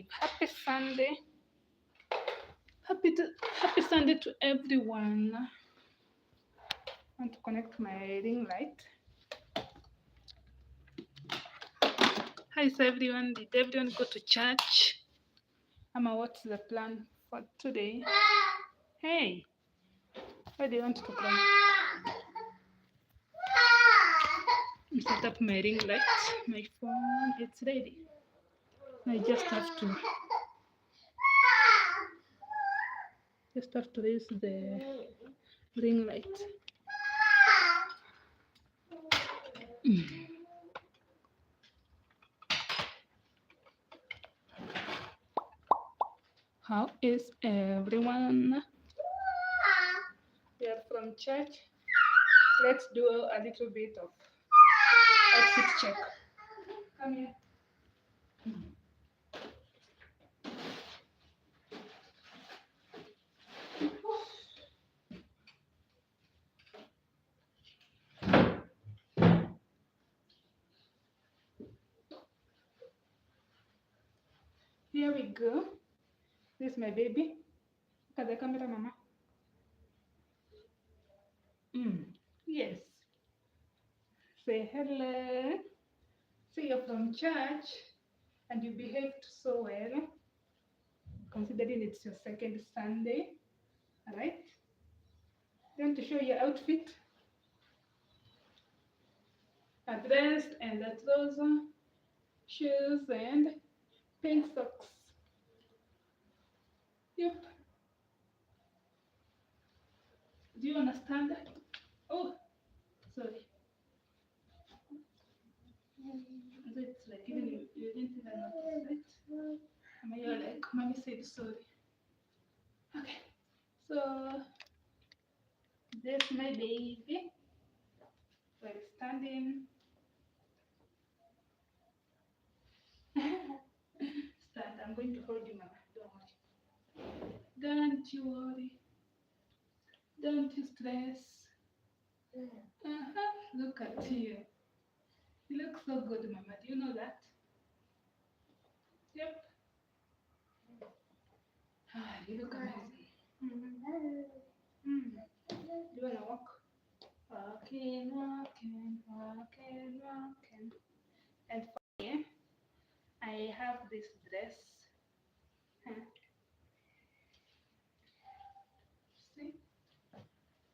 Eve. Happy Sunday. Happy Sunday to everyone. I want to connect my ring light. Hi, so everyone. Did everyone go to church? Amma, what's the plan for today? Hey, why do you want to cry? Set up my ring light. My phone, it's ready. I just have to raise the ring light. How is everyone? We are from church. Let's do a little bit of outfit check. Come here. Here we go. This is my baby. Look at the camera, mama. Yes. Say hello. See, you're from church and you behaved so well, considering it's your second Sunday. All right? You want to show your outfit? A dress and a trouser, shoes and pink socks. Yep. Do you understand that? Oh, sorry. It's like even you didn't even notice, right? And you're like, mommy said sorry. Okay. So there's my baby. We're standing. Stand. I'm going to hold you, mama. Don't you worry. Don't you stress. Look at you. You look so good, mama. Do you know that? Yep. You look amazing. Do you want to walk? Walking, walking, walking, walking. And for me, I have this dress. See?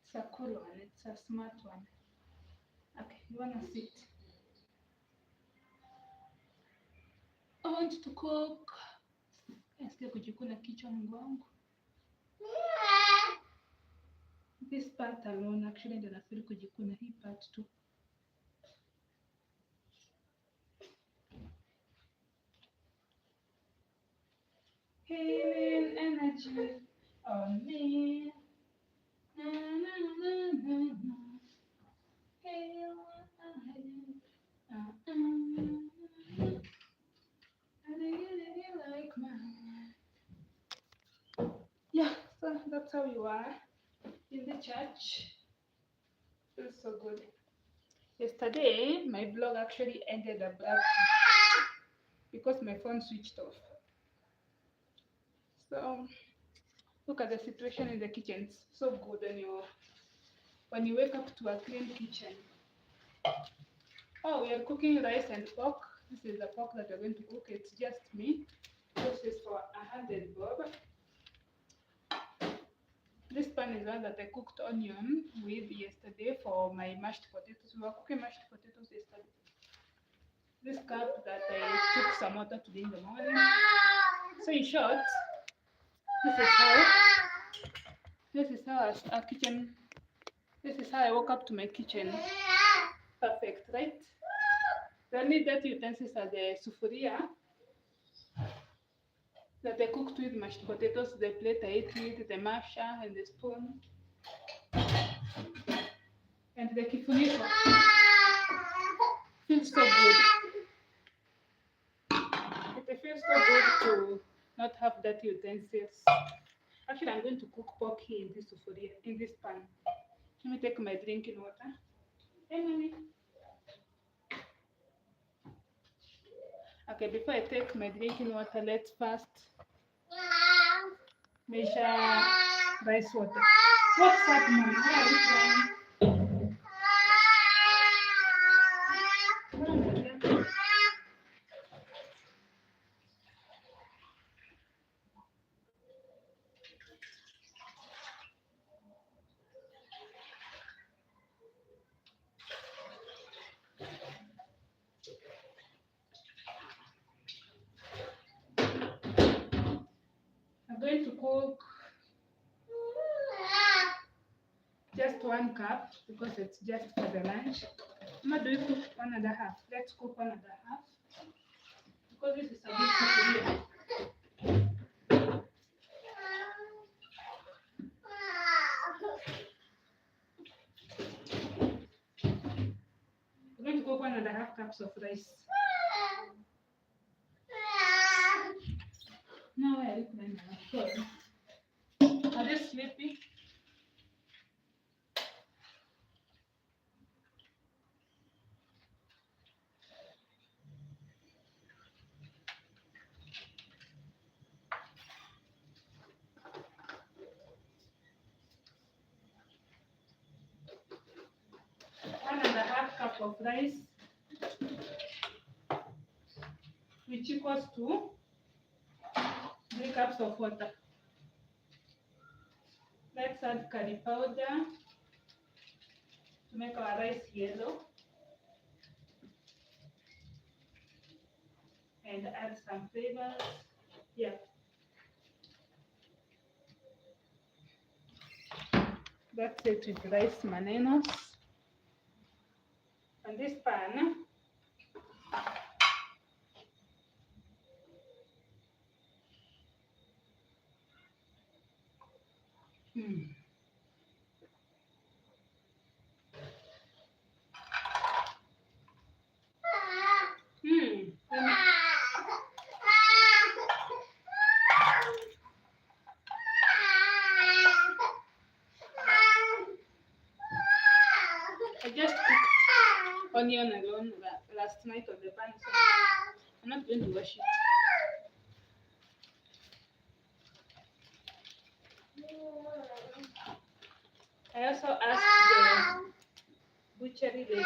It's a cool one. It's a smart one. Okay, you want to sit? I want to cook. Nasikia kujikuna kichwa Mungu wangu. This part alone actually ndio nafeel kujikuna hii part too. Healing energy on me. Na, na, na, na, na. Heal, like mine. Yeah, so that's how you are in the church. Feels so good. Yesterday, my vlog actually ended abruptly because my phone switched off. So look at the situation in the kitchen. It's so good when you wake up to a clean kitchen. Oh, we are cooking rice and pork. This is the pork that we're going to cook. It's just me. This is for 100 bob. This pan is one that I cooked onion with yesterday for my mashed potatoes. We were cooking mashed potatoes yesterday. This cup that I took some water today in the morning. So in short, this is how our kitchen. This is how I woke up to my kitchen. Perfect, right? The only dirty utensils are the sufuria that I cooked with mashed potatoes, the plate I ate with, the masher and the spoon, and the kifuniko. Feels so good. It feels so good to not have dirty utensils. Actually, I'm going to cook pork here in this sufuria, in this pan. Let me take my drinking water. Hey, mommy. Okay, before I take my drinking water, let's first measure rice water. What's up, Mama? Where are you going? I'm going to cook just 1 cup because it's just for the lunch. Mama, do you cook 1.5? Let's cook 1.5 because this is a bit severe. We're going to cook 1.5 cups of rice. Now where are you playing now? Are they sleepy? One and a half cup of rice, which equals to 3 cups of water. Let's add curry powder to make our rice yellow. And add some flavors. Yeah. That's it with rice manenos. And this pan, I just cooked onion alone last night on the pan, so I'm not going to wash it. I also asked the butchery lady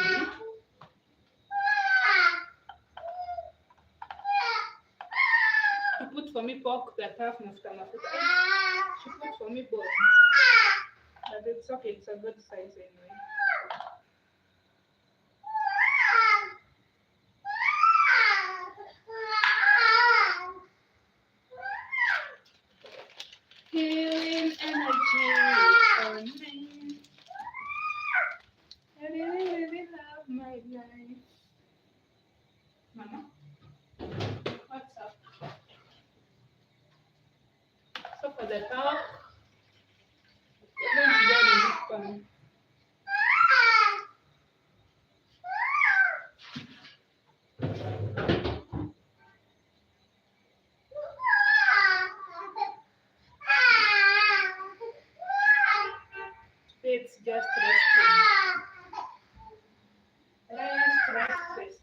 to put for me pork that have mafuta. She put for me both. But it's okay, it's a good size anyway. Healing energy on me. I really, really love my life. Mama, what's up? So for the top, we're going to get in this pan. It's just resting. Rest.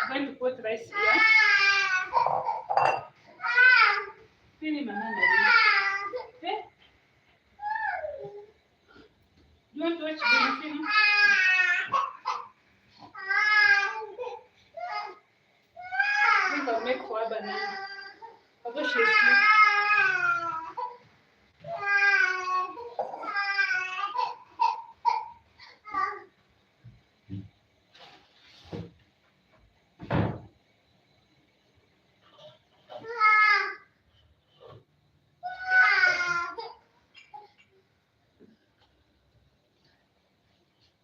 I'm going to put rice here. Feeling my hand. Okay? You want to watch the film? I think I'll make for a banana. Although she's asleep.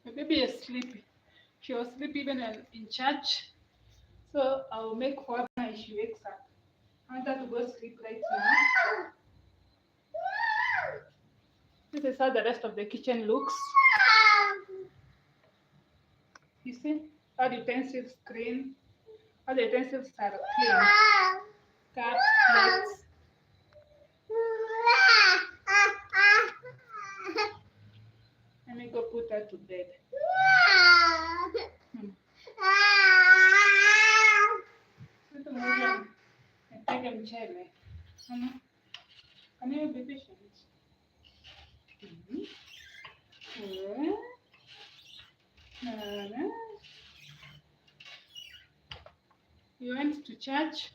My baby is sleepy. She was sleepy even in church. So I'll make for her when she wakes up. I want her to go sleep right now. This is how the rest of the kitchen looks. You see, all the utensils clean. All the utensils are clean. Cups, plates. Let me go put her to bed. Hmm. Sito mo dyan. Take him chair. Can you be patient? We went to church.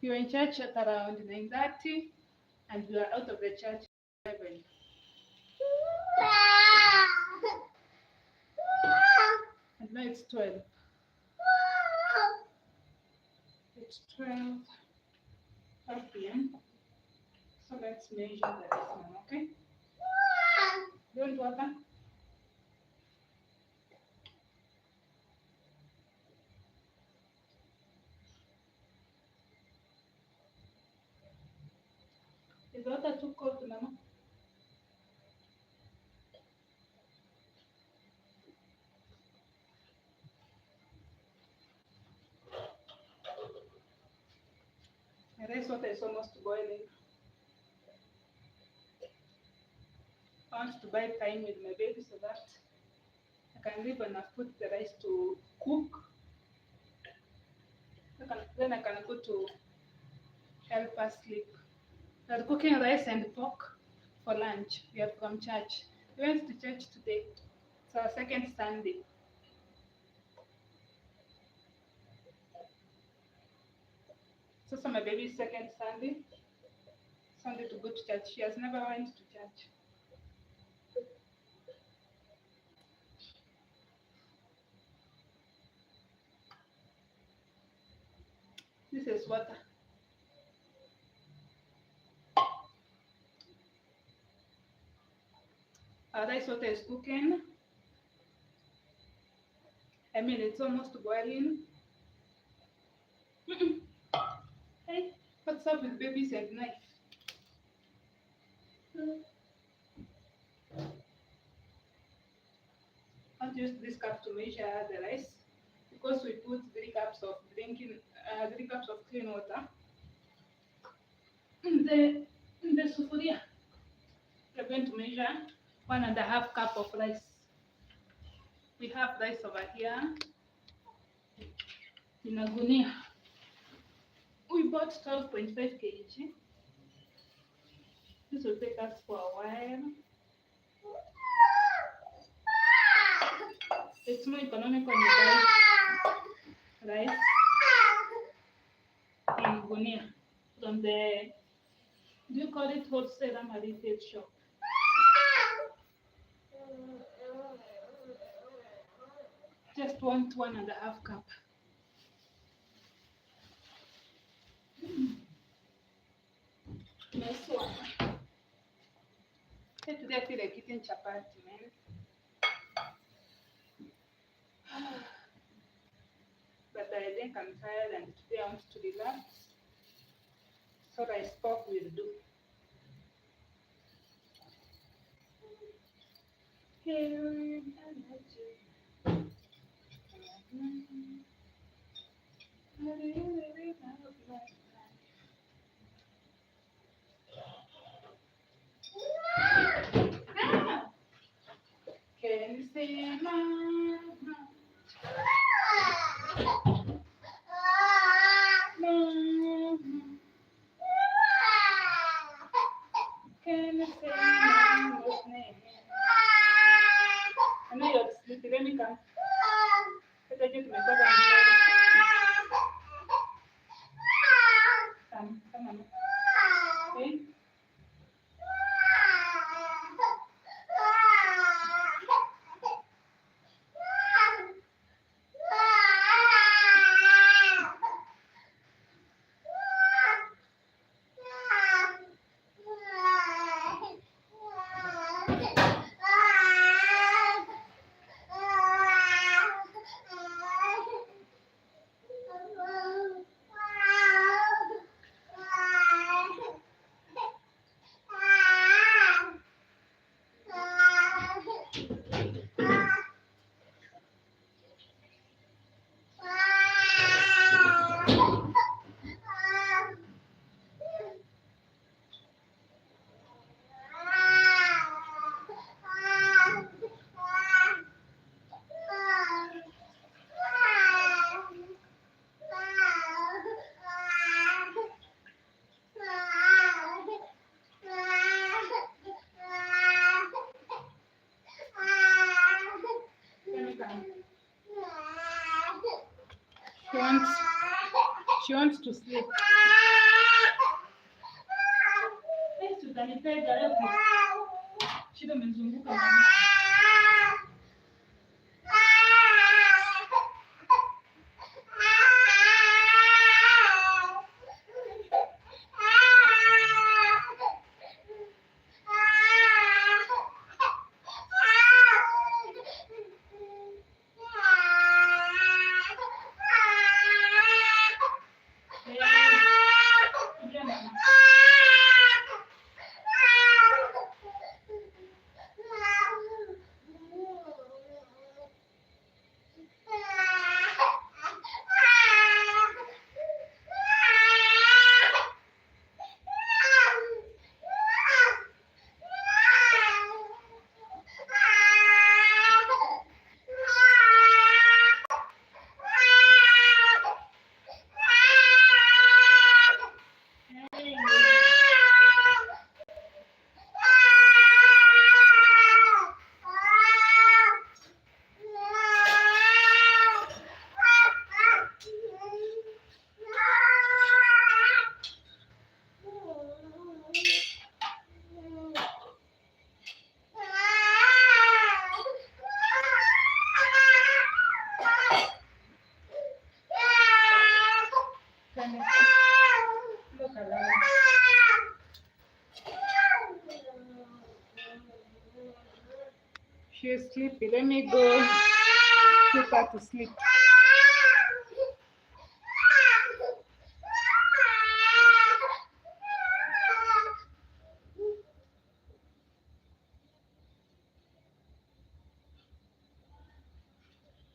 We were in church at around 9:30, and we were out of the church at 11. And now it's 12. It's 12 p.m. So let's measure the rest now, okay? Don't water. Is the water too cold, Mama? The rice water is almost boiling. I want to buy time with my baby so that I can leave and I've put the rice to cook. Then I can go to help her sleep. We're cooking rice and pork for lunch. We are from church. We went to church today. It's our second Sunday. So my baby's second Sunday. Sunday to go to church. She has never went to church. This is water. Our rice water is cooking. I mean, it's almost boiling. Hey, what's up with babies and knife? I'll use this cup to measure the rice because we put 3 cups of drinking, 3 cups of clean water in the sufuria. We're going to measure 1.5 cup of rice. We have rice over here in a gunia. We bought 12.5 kg. This will take us for a while. It's more economical when you buy rice in gunia from the, do you call it wholesale or retail shop? Just want 1.5 cup. Nice one. Today I feel like eating chapati, man. But I think I'm tired and today I want to relax. So rice pork will do. Can you say mama? Can you say mama's name? I know you're sleepy. Let me come. Let me get my brother and come on. Okay? She wants to sleep. Tutanipega leo. Shida umezunguka mama. She's sleepy. Let me go put her to sleep.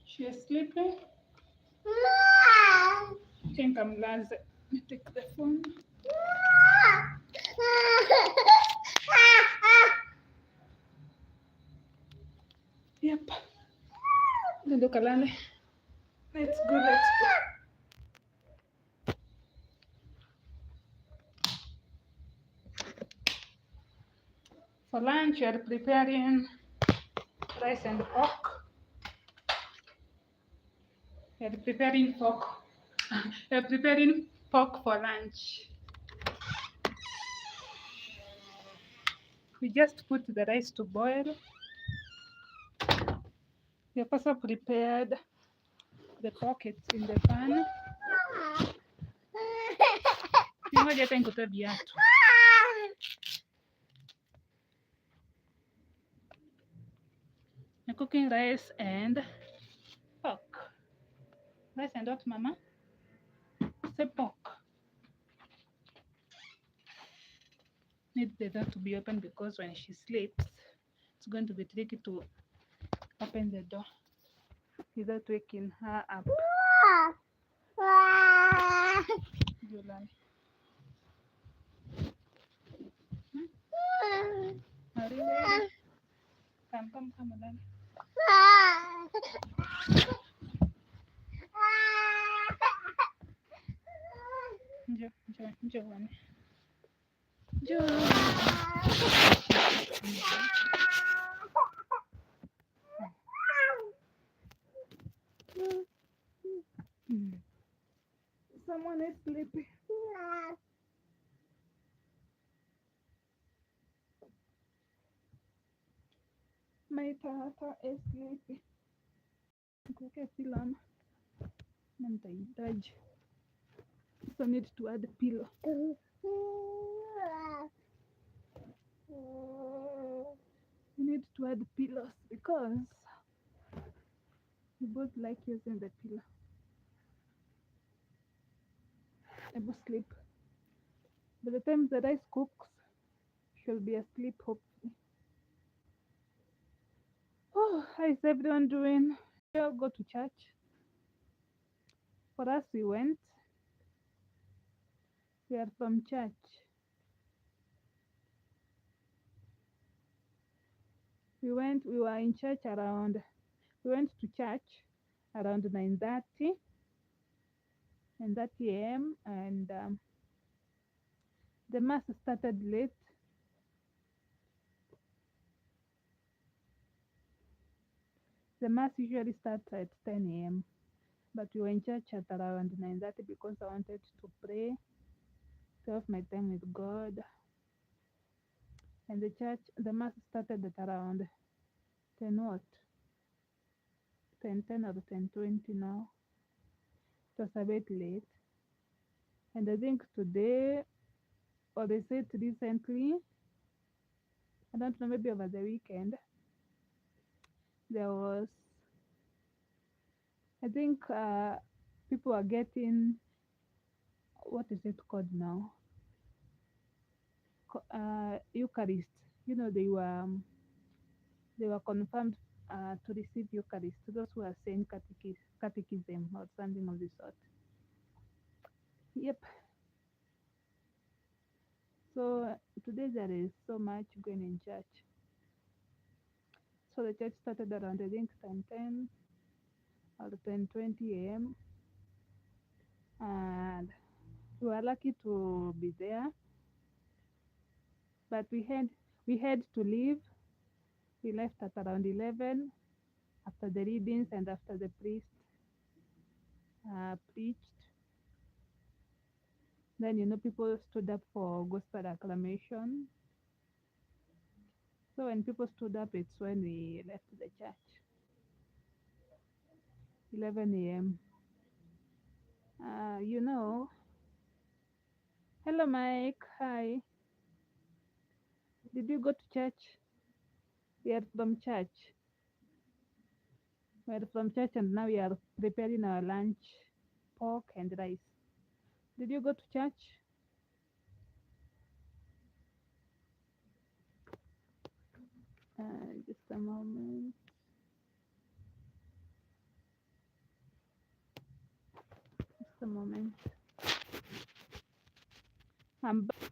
She's sleeping. I think I'm lazy. Let me take the phone. Yep. Ndio kalale. Let's go. For lunch, we are preparing rice and pork. We are preparing pork. We are preparing pork for lunch. We just put the rice to boil. We have also prepared the pork. It's in the pan. Ngoja hata nikutoe viatu. I'm cooking rice and pork. Rice and what, Mama? Say pork. Need the door to be open because when she sleeps, it's going to be tricky to open the door without waking her up. Julan. Are you ready? Come, Julan. Joan. Someone is sleeping. My tata is sleeping. Okay, pillow. Nitahitaji. So need to add pillow. We need to add pillows because we both like using the pillow. I will sleep. By the time the rice cooks, she'll be asleep hopefully. Oh, how is everyone doing? We all go to church. For us, we went. We are from church. We were in church around, we went to church around 9:30 a.m. and the mass started late. The mass usually starts at 10 a.m. But we were in church at around 9:30 because I wanted to pray, to have my time with God. And the mass started at around 10 what? 10:10 or 10:20 now. It was a bit late. And I think today, or they said recently, I don't know, maybe over the weekend, there was, I think people are getting, what is it called now? Eucharist. You know, they were confirmed to receive Eucharist. Those who are saying catechism or something of the sort. Yep. So today there is so much going in church. So the church started around I think 10:10 or 10:20 a.m. and we were lucky to be there, but we had to leave. We left at around 11 after the readings and after the priest preached. Then people stood up for gospel acclamation. So when people stood up, it's when we left the church. 11 a.m. You know. Hello, Mike. Hi. Did you go to church? We are from church. We are from church, and now we are preparing our lunch, pork and rice. Did you go to church? Just a moment. Just a moment. I'm back.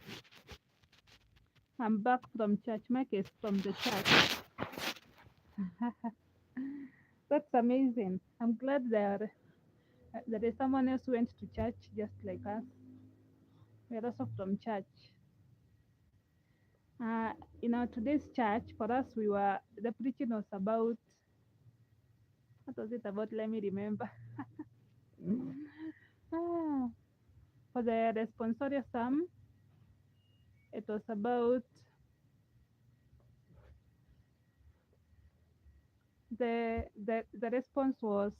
I'm back from church. Mike is from the church. That's amazing. I'm glad there is someone else who went to church just like us. We are also from church. Uh, in our today's church, for us, the preaching was about, what was it about? Let me remember. Ah, for the responsorial psalm, it was about the response was,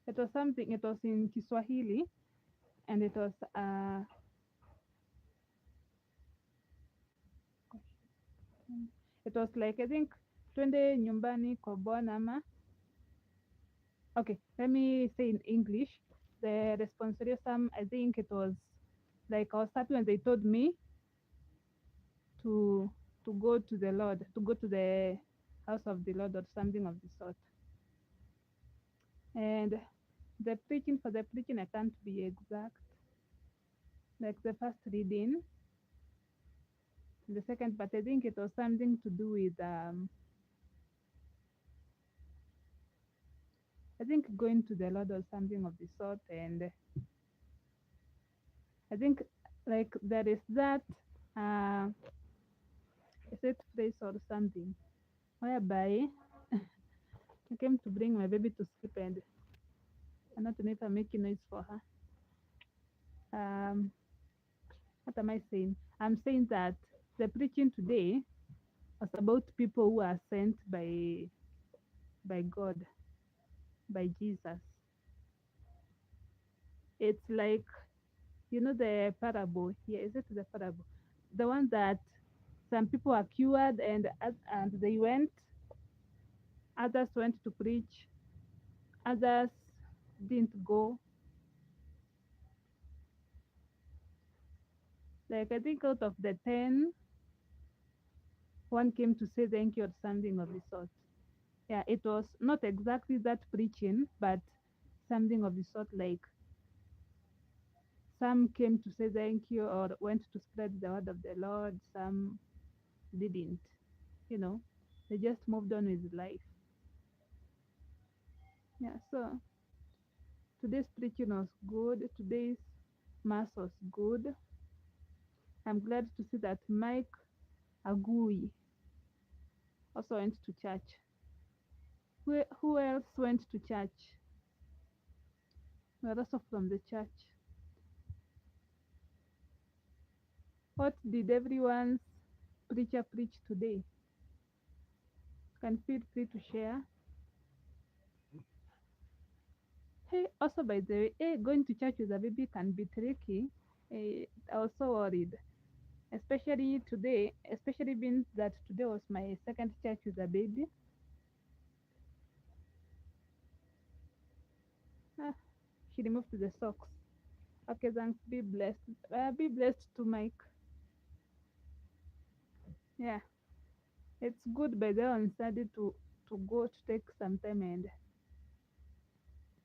it was something, it was in Kiswahili, and it was like, I think, twende nyumbani kwa Bwana ama. Okay, let me say in English. The responsorial psalm, I think it was like I was happy when they told me to go to the Lord, to go to the house of the Lord or something of the sort. And for the preaching, I can't be exact. Like the first reading, the second part, I think it was something to do with, I think going to the Lord or something of the sort. And I think like there is that, uh, is it phrase or something whereby I came to bring my baby to sleep and I'm not know if I'm making noise for her. What am I saying? I'm saying that the preaching today was about people who are sent by God, by Jesus. It's like the parable. Yeah, is it the parable? The one that some people are cured and they went, others went to preach, others didn't go. Like I think out of the 10, one came to say thank you or something of the sort. Yeah, it was not exactly that preaching, but something of the sort, like some came to say thank you or went to spread the word of the Lord, some didn't. You know, they just moved on with life. Yeah, so today's preaching was good. Today's mass was good. I'm glad to see that Mike Agui also went to church. Who else went to church? We're also from the church. What did everyone's preacher preach today? Can feel free to share. Hey, also by the way, hey, going to church with a baby can be tricky. I was so worried, especially today, especially being that today was my second church with a baby. Ah, she removed the socks. Okay, thanks. Be blessed. Be blessed to Mike. Yeah, it's good by the way on Sunday to go to take some time and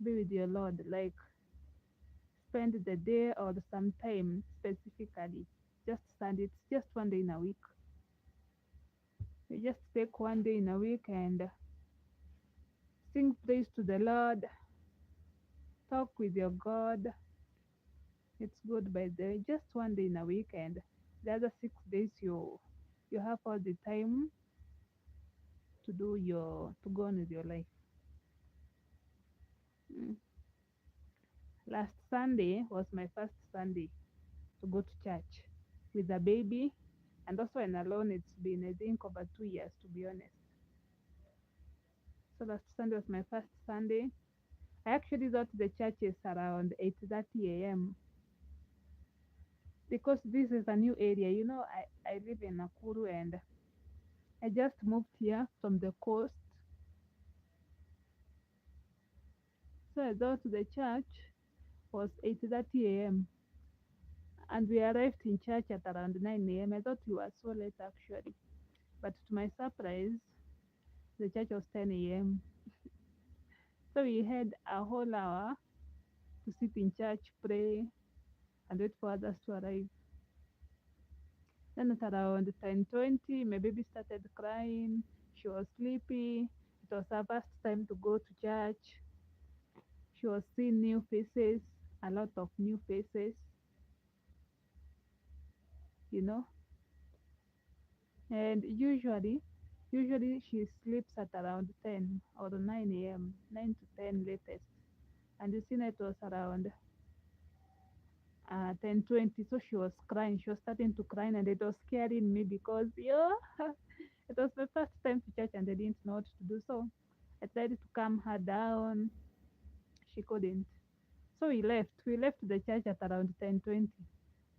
be with your Lord. Like spend the day or some time specifically. Just Sunday. It's just one day in a week. You just take one day in a week and sing praise to the Lord. Talk with your God. It's good by the way. Just one day in a week and the other 6 days you have all the time to go on with your life. Mm. Last Sunday was my first Sunday to go to church with a baby and also when alone. It's been I think over 2 years to be honest. So last Sunday was my first Sunday. I actually thought the church is around 8:30 a.m. because this is a new area. I live in Nakuru and I just moved here from the coast. So I thought the church was 8:30 a.m. and we arrived in church at around 9 a.m. I thought we were so late actually. But to my surprise, the church was 10 a.m. So we had a whole hour to sit in church, pray, and wait for others to arrive. Then at around 10:20, my baby started crying. She was sleepy. It was her first time to go to church. She was seeing new faces, a lot of new faces, you know. And usually she sleeps at around 10 or 9 a.m., 9 to 10 latest. And you see, it was around 10:20. So she was crying. She was starting to cry, and it was scaring me because, yeah, it was my first time to church and I didn't know what to do. So I tried to calm her down. She couldn't. So we left. We left the church at around 10:20.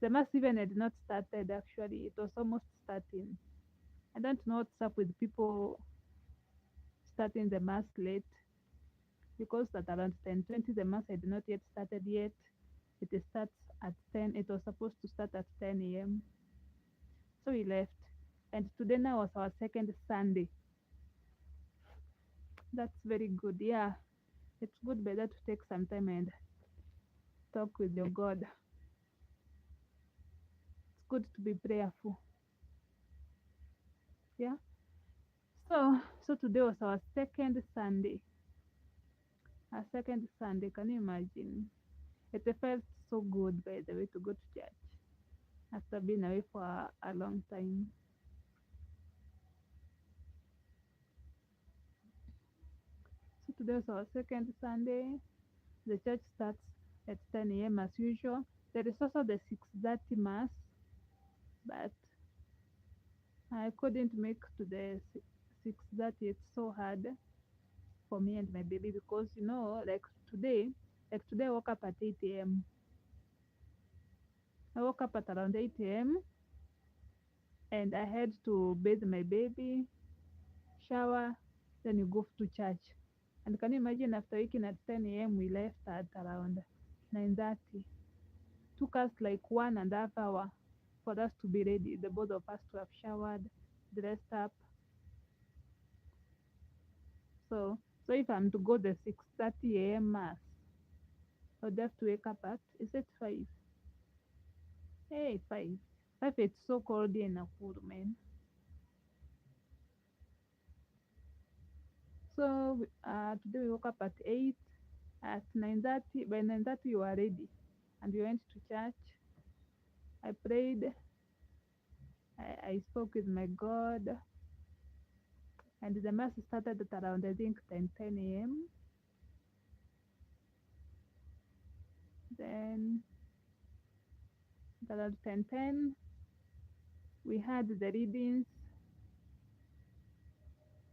The mass even had not started actually. It was almost starting. I don't know what's up with people starting the mass late because at around 10:20 the mass had not yet started yet. It starts at 10. It was supposed to start at 10 a.m. So we left. And today now was our second Sunday. That's very good. Yeah, it's good better to take some time and talk with your God. It's good to be prayerful. Yeah. So today was our second Sunday. Our second Sunday. Can you imagine? It felt so good by the way to go to church after being away for a long time. So today was our second Sunday. The church starts at 10 a.m. as usual. There is also the 6:30 mass, but I couldn't make to the 6:30. It's so hard for me and my baby because like today I woke up at 8 a.m. I woke up at around 8 a.m. and I had to bathe my baby, shower, then you go to church. And can you imagine after waking at 10 a.m. we left at around 9:30. Took us like 1.5 hours for us to be ready. The both of us to have showered, dressed up. So if I'm to go the 6:30 a.m. mass, I would have to wake up at is it 5? Hey, 5. 5, it's so cold in Nakuru, man. So today we woke up at 8. At 9:30, by 9:30 we were ready, and we went to church. I prayed. I spoke with my God. And the mass started at around, I think, 10 a.m. Then at around 10:10, we had the readings,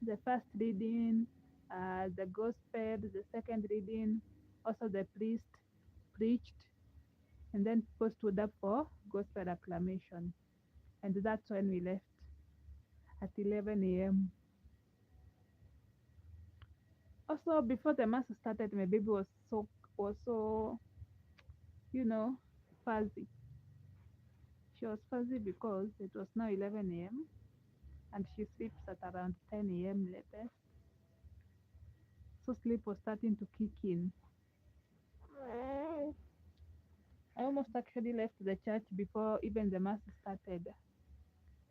the first reading, the gospel, the second reading, also the priest preached, and then people stood up for gospel acclamation. And that's when we left at 11 a.m. Also, before the mass started, my baby was so you know fuzzy. She was fuzzy because it was now 11 a.m. and she sleeps at around 10 a.m. latest. So sleep was starting to kick in. I almost actually left the church before even the mass started,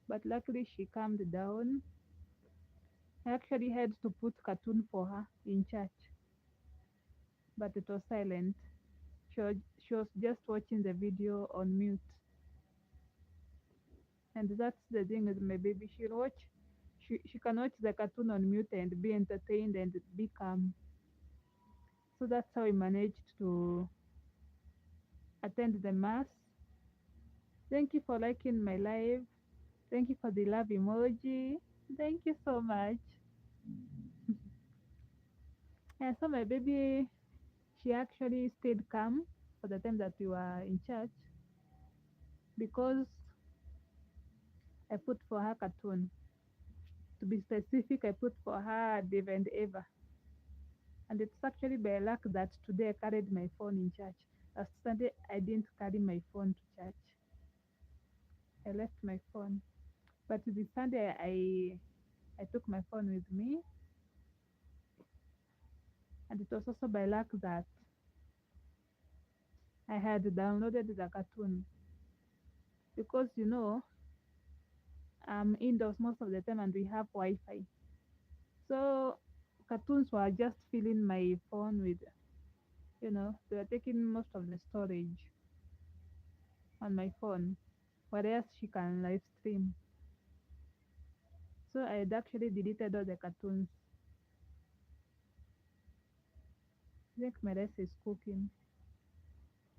but luckily she calmed down. I actually had to put cartoon for her in church, but it was silent. She was just watching the video on mute, and that's the thing with my baby. She'll watch. She can watch the cartoon on mute and be entertained and be calm. So that's how we managed to attend the mass. Thank you for liking my live. Thank you for the love emoji. Thank you so much. And so my baby, she actually stayed calm for the time that we were in church because I put for her cartoon. To be specific, I put for her Dave and Eva. And it's actually by luck that today I carried my phone in church. Last Sunday, I didn't carry my phone to church. I left my phone. But this Sunday, I took my phone with me. And it was also by luck that I had downloaded the cartoon because I'm indoors most of the time and we have Wi-Fi. So cartoons were just filling my phone with, they were taking most of the storage on my phone, whereas she can live stream. So I had actually deleted all the cartoons. I think my rice is cooking.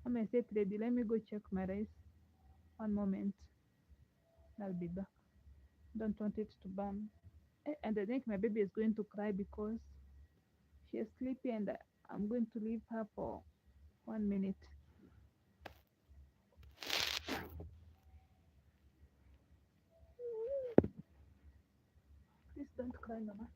I'm gonna set ready. Let me go check my rice. One moment. I'll be back. Don't want it to burn. And I think my baby is going to cry because she is sleepy and I'm going to leave her for 1 minute. Please don't cry, Mama.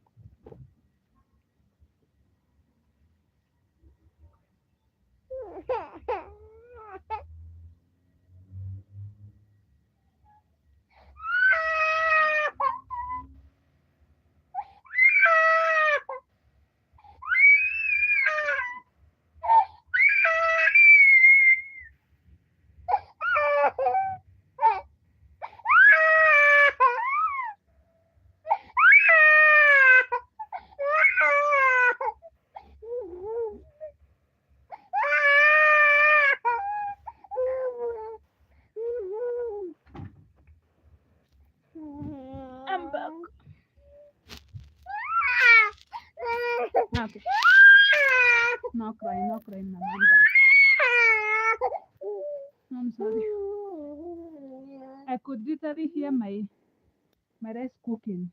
I'm back. Okay. No crying, no crying, Mama. I'm back. I'm sorry. I could literally hear my rice cooking,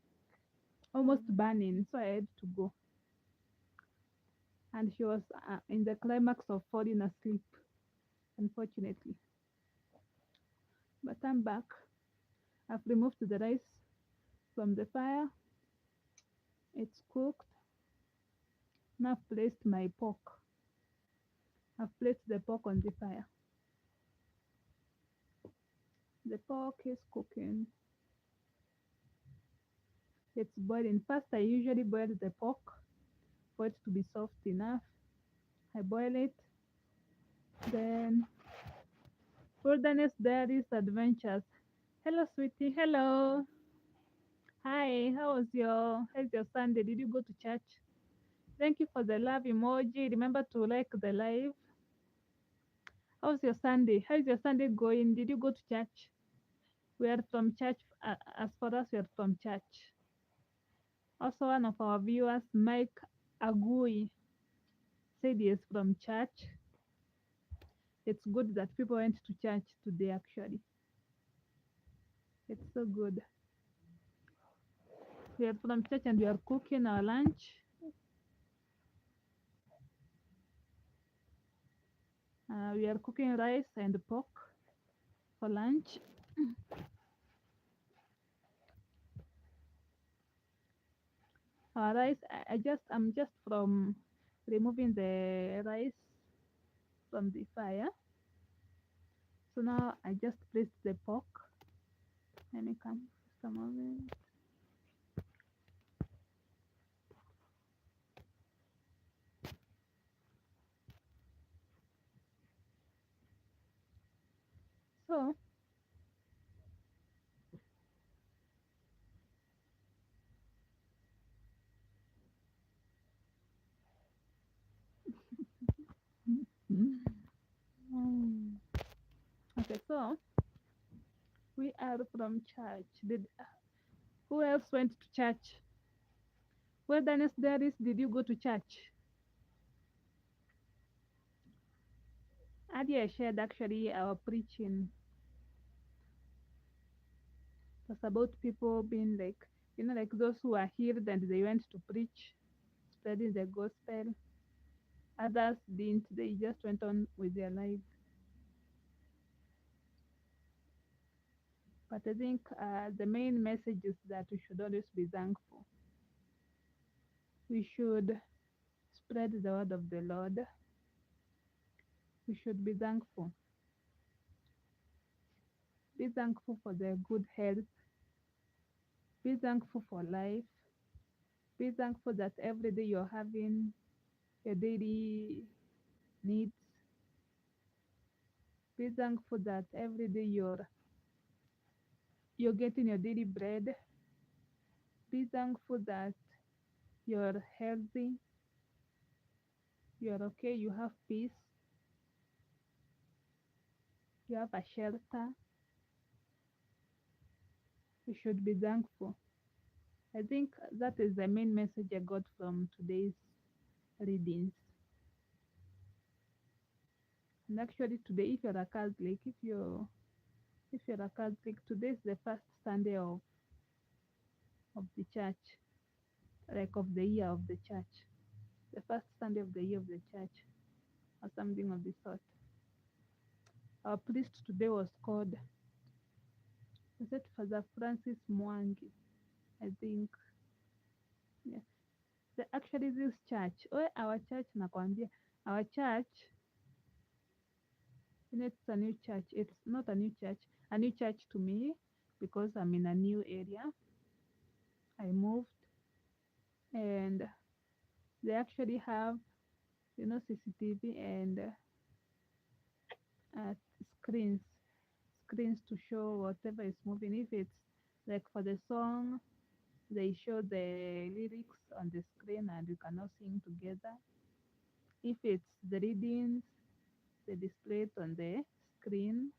almost burning, so I had to go. And she was in the climax of falling asleep, unfortunately. But I'm back. I've removed the rice from the fire. It's cooked. Now I've placed my pork. I've placed the pork on the fire. The pork is cooking. It's boiling. First, I usually boil the pork for it to be soft enough. I boil it. Then, Wilderness Diaries Adventures. Hello, sweetie. Hello. Hi. How's your Sunday? Did you go to church? Thank you for the love emoji. Remember to like the live. How's your Sunday? How's your Sunday going? Did you go to church? We are from church. As for us, we are from church. Also, one of our viewers, Mike Agui, said he is from church. It's good that people went to church today, actually. It's so good. We are from church and we are cooking our lunch. We are cooking rice and pork for lunch. Our rice, I'm just from removing the rice from the fire. So now I just placed the pork. Let me come just a moment. So Mm. Okay, so we are from church. Did Who else went to church? Where Dennis Darius did you go to church? Earlier I shared actually our preaching was about people being like like those who are healed and they went to preach, spreading the gospel. Others didn't, they just went on with their lives. But I think the main message is that we should always be thankful. We should spread the word of the Lord. We should be thankful. Be thankful for the good health. Be thankful for life. Be thankful that every day you're having your daily needs. Be thankful that every day you're getting your daily bread. Be thankful that you're healthy, you're okay, you have peace, you have a shelter. You should be thankful. I think that is the main message I got from today's readings. And actually today, if you're a Catholic, if you're a Catholic, today is the first Sunday of the church, like of the year of the church. The first Sunday of the year of the church, or something of the sort. Our priest today was called, was it Father Francis Mwangi? I think. Yeah. Actually, this church, our church, nakwambia, our church, it's a new church. It's not a new church to me because I'm in a new area. I moved and they actually have, CCTV and uh, screens, screens to show whatever is moving. If it's like for the song, they show the lyrics on the screen and you can all sing together. If it's the readings, they display it on the screen.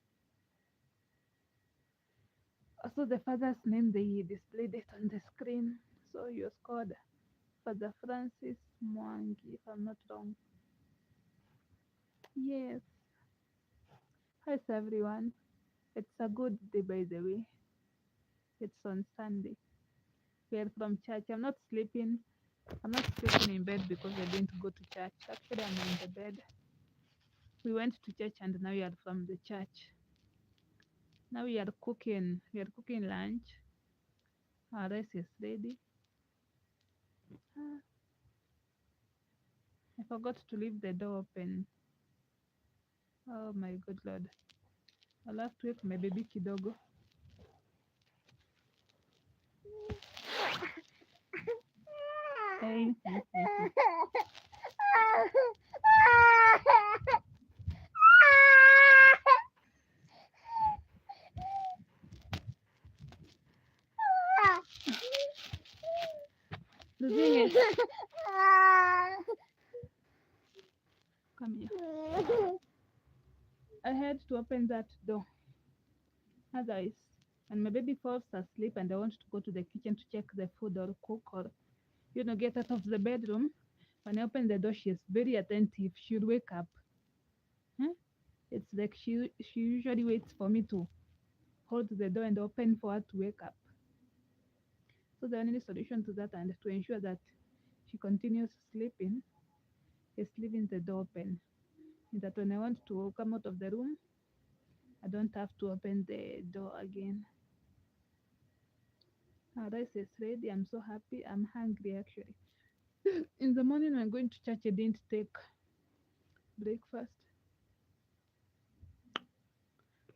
Also, the father's name, they displayed it on the screen. So he was called Father Francis Mwangi, if I'm not wrong. Yes. How's everyone? It's a good day, by the way. It's on Sunday. We are from church. I'm not sleeping. I'm not sleeping in bed because I didn't go to church. Actually, I'm in the bed. We went to church and now we are from the church. Now we are cooking. We are cooking lunch. Our rice is ready. Ah, I forgot to leave the door open. Oh my good lord. I'll have to wake my baby kidogo. Hey. The thing is, come here. I had to open that door. Otherwise, when my baby falls asleep and I want to go to the kitchen to check the food or cook or get out of the bedroom. When I open the door, she's very attentive. She'll wake up. Huh? It's like she usually waits for me to hold the door and open for her to wake up. So the only solution to that and to ensure that she continues sleeping is leaving the door open. That when I want to come out of the room, I don't have to open the door again. Now rice is ready. I'm so happy. I'm hungry actually. In the morning when going to church, I didn't take breakfast.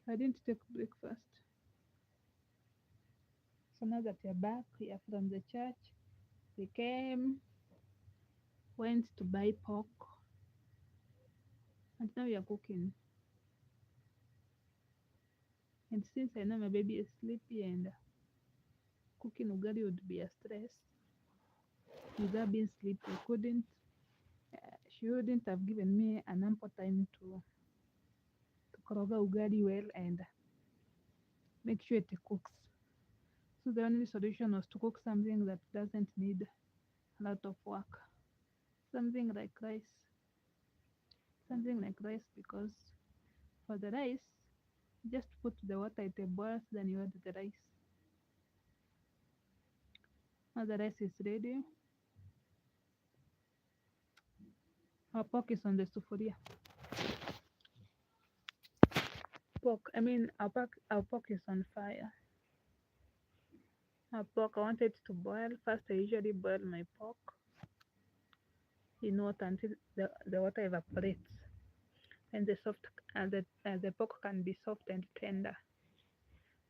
I didn't take breakfast. So now that we're back, we are from the church. We came, went to buy pork, and now we are cooking. And since I know my baby is sleepy and cooking ugali would be a stress, with her being sleepy, she wouldn't have given me an ample time to koroga ugali well and make sure it cooks. So the only solution was to cook something that doesn't need a lot of work. Something like rice. Something like rice because for the rice, just put the water at a boil, then you add the rice. Now the rice is ready. Our pork is on the sufuria. Our pork is on fire. Our pork, I want it to boil. First, I usually boil my pork in water until the water evaporates and the pork can be soft and tender.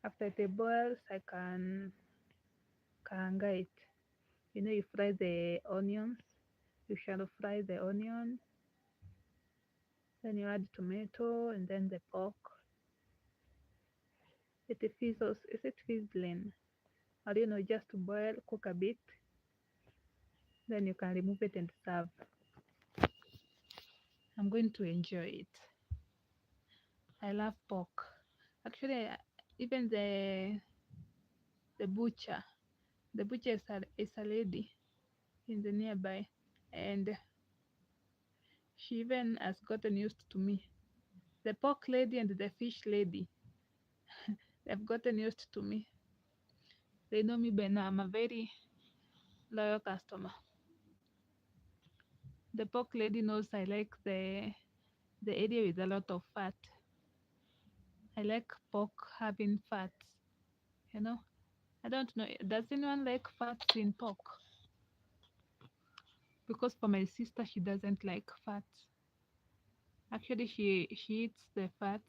After it boils, I can kaanga it. You fry the onions. You shall fry the onion, then you add tomato and then the pork. Is it fizzling? Or just boil, cook a bit, then you can remove it and serve. I'm going to enjoy it. I love pork. Actually, even the butcher, the butcher is a lady in the nearby, and she even has gotten used to me. The pork lady and the fish lady, they've gotten used to me. They know me by now. I'm a very loyal customer. The pork lady knows I like the area with a lot of fat. I like pork having fats. You know, I don't know. Does anyone like fats in pork? Because for my sister, she doesn't like fats. Actually, she eats the fats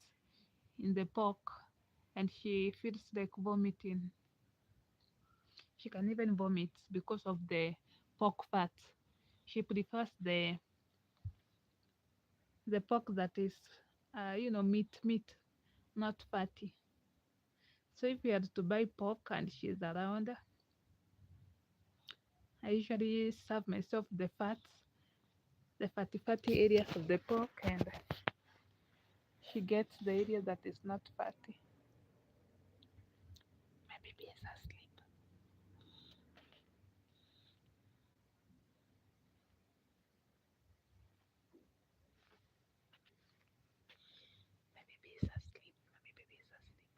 in the pork, and she feels like vomiting. She can even vomit because of the pork fat. She prefers the pork that is, meat, not fatty. So if we had to buy pork and she's around, I usually serve myself the fatty areas of the pork, and she gets the area that is not fatty. My baby is asleep. My baby is asleep. My baby is asleep.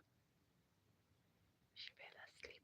She fell asleep.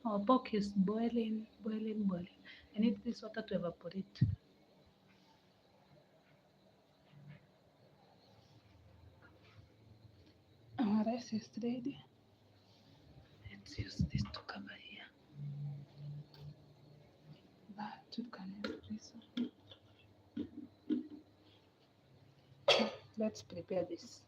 Our pork is boiling, boiling, boiling. I need this water to evaporate. Our rice is ready. Let's use this to cover here. But you can increase. Let's prepare this.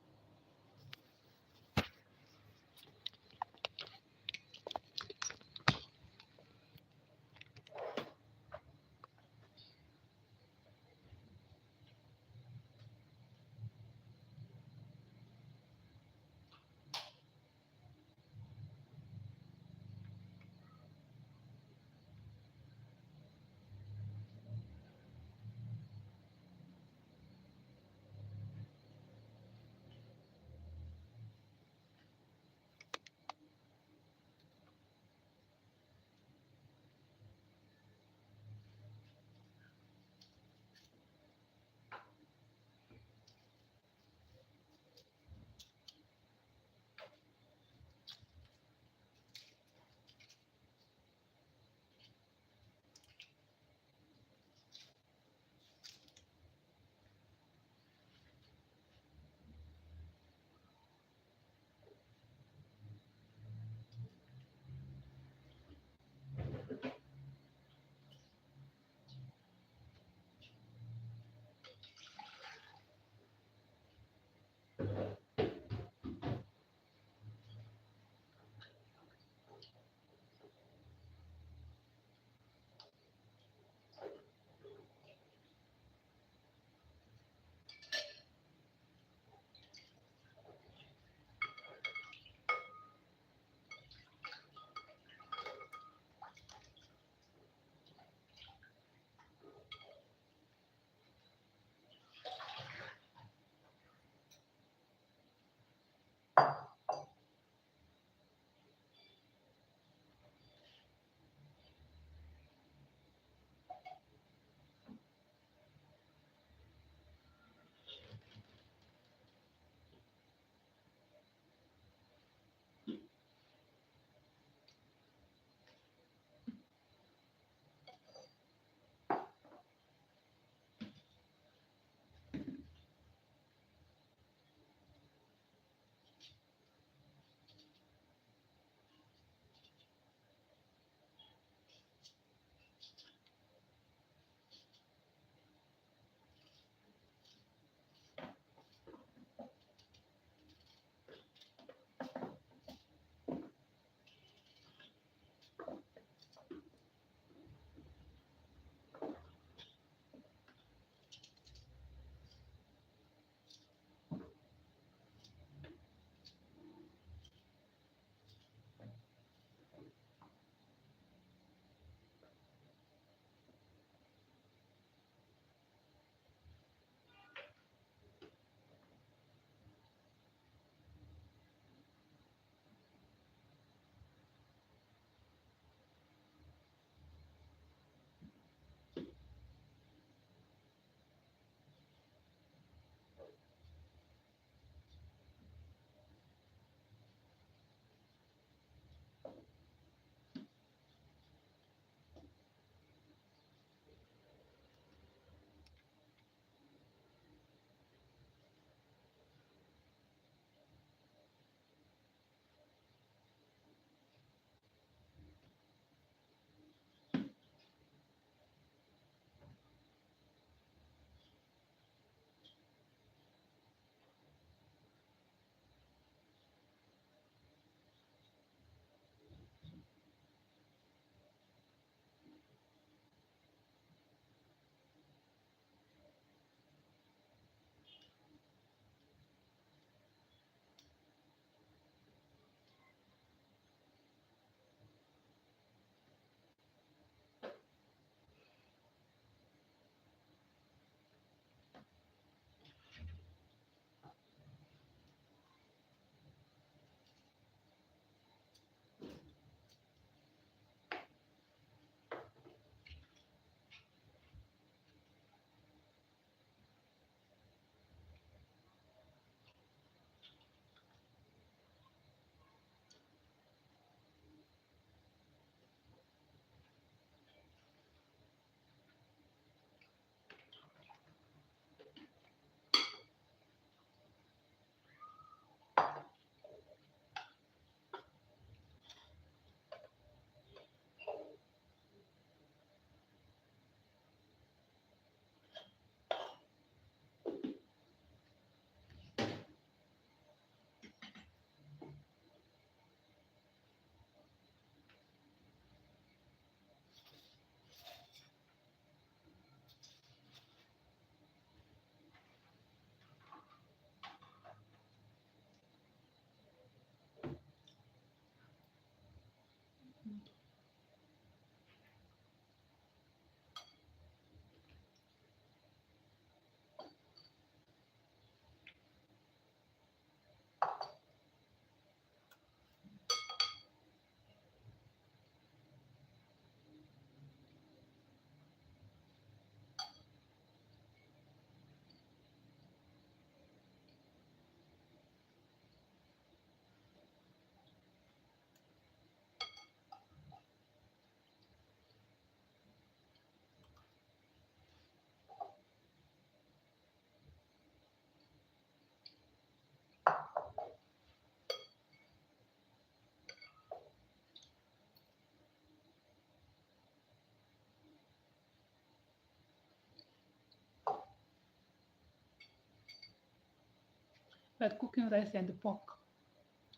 We're cooking rice and pork.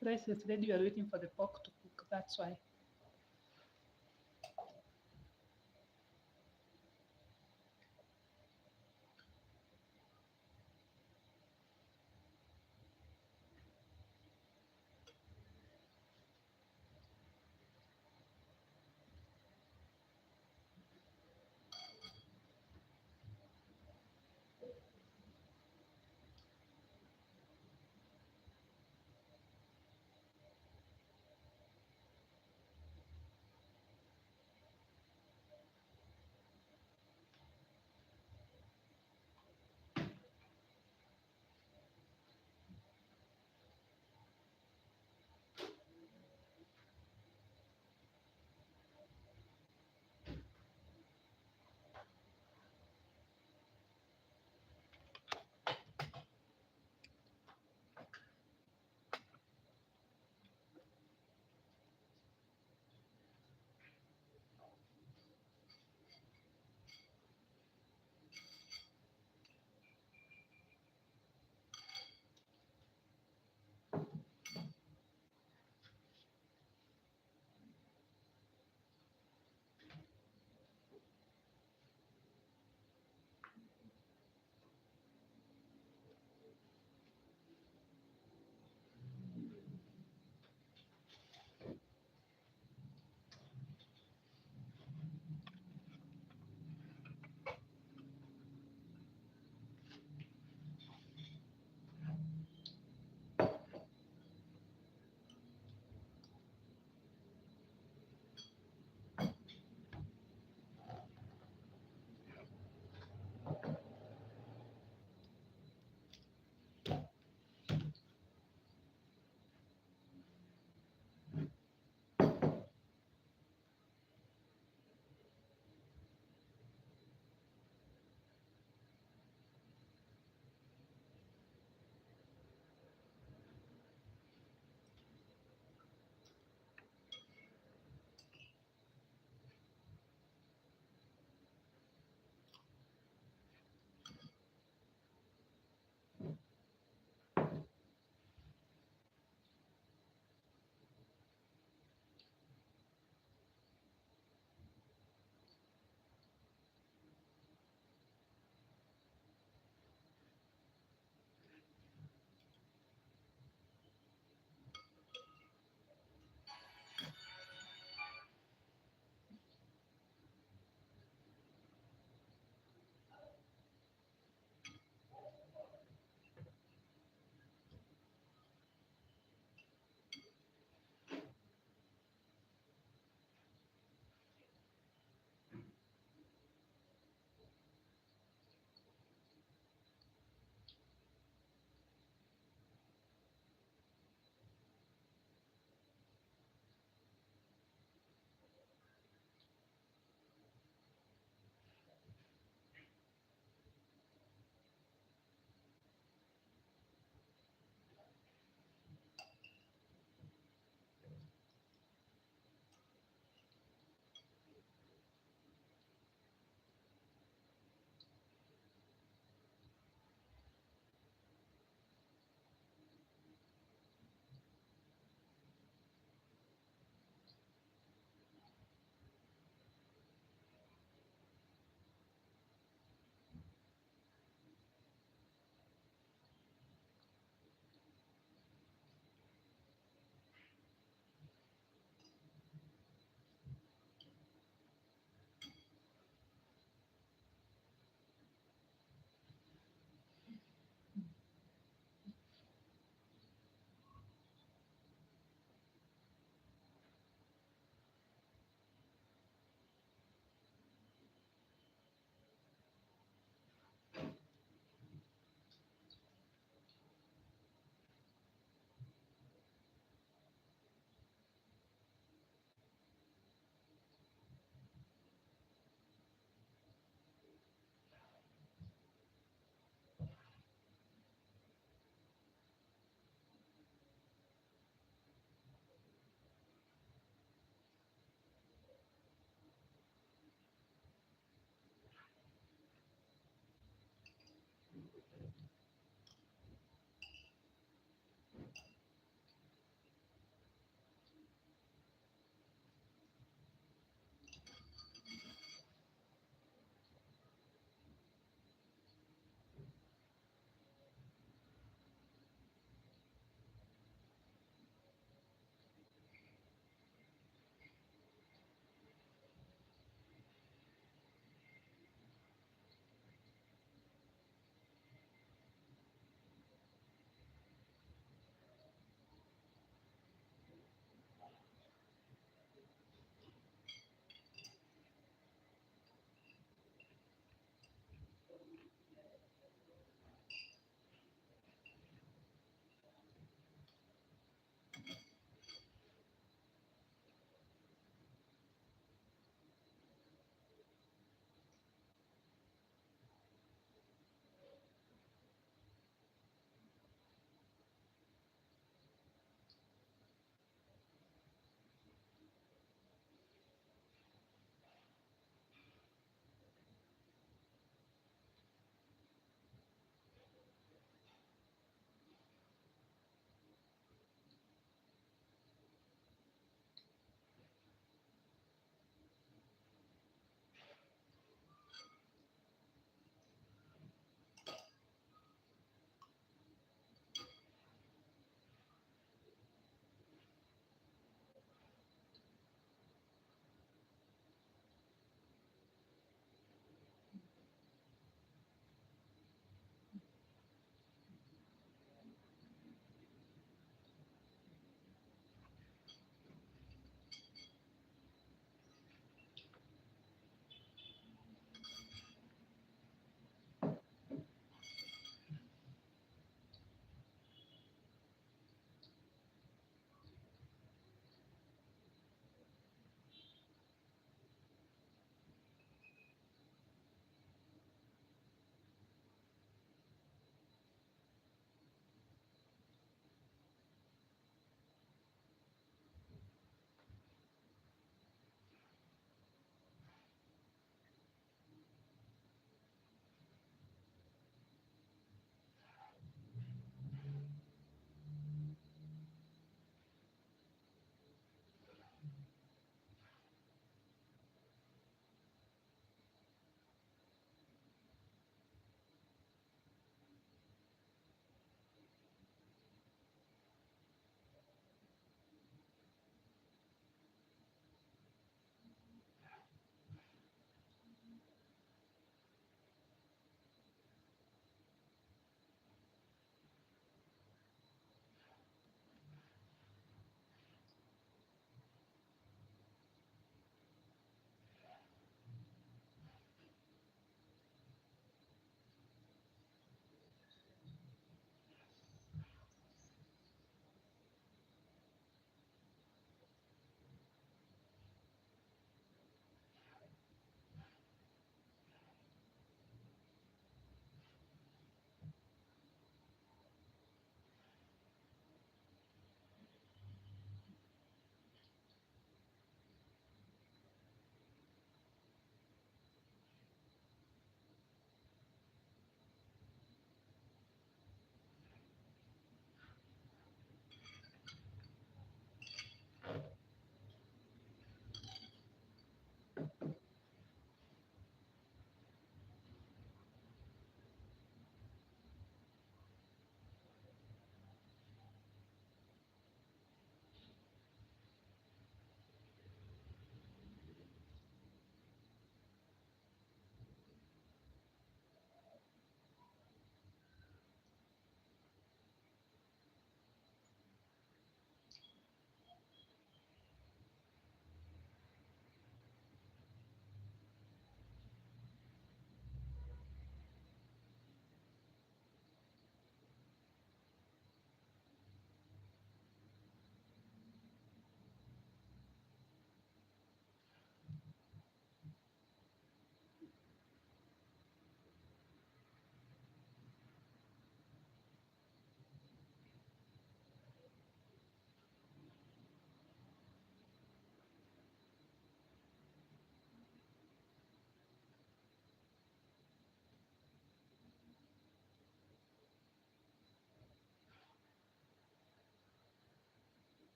Rice is ready, we are waiting for the pork to cook. That's why.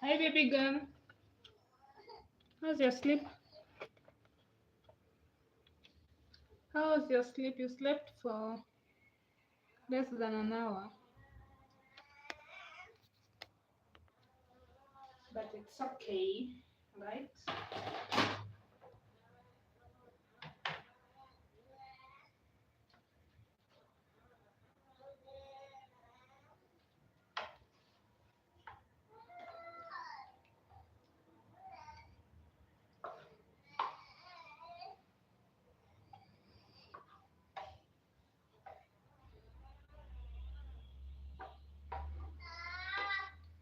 Hi, baby girl. How's your sleep? How was your sleep? You slept for less than an hour. But it's okay, right?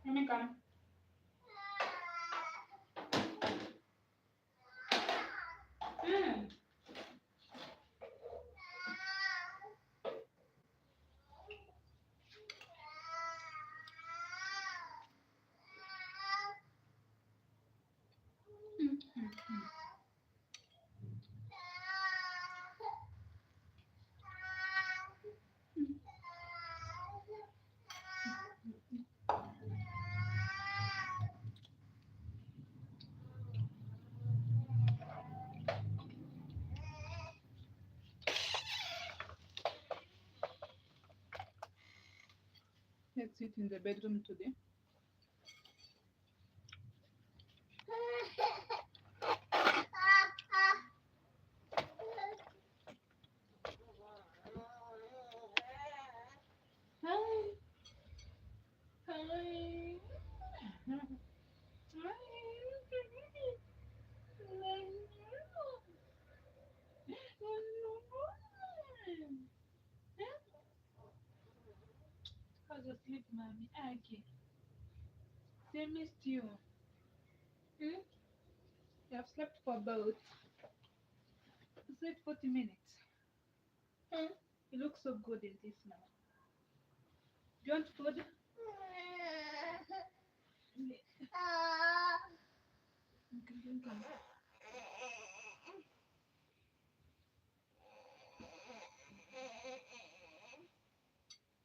Let me come. Mm. Mm, mm, Let's eat in the bedroom today. Hi. Hi. How's your sleep, mommy? Okay. They missed you. Hmm? You have slept for about, you said 40 minutes. Hmm? You look so good in this now. Do you want food? Okay, come.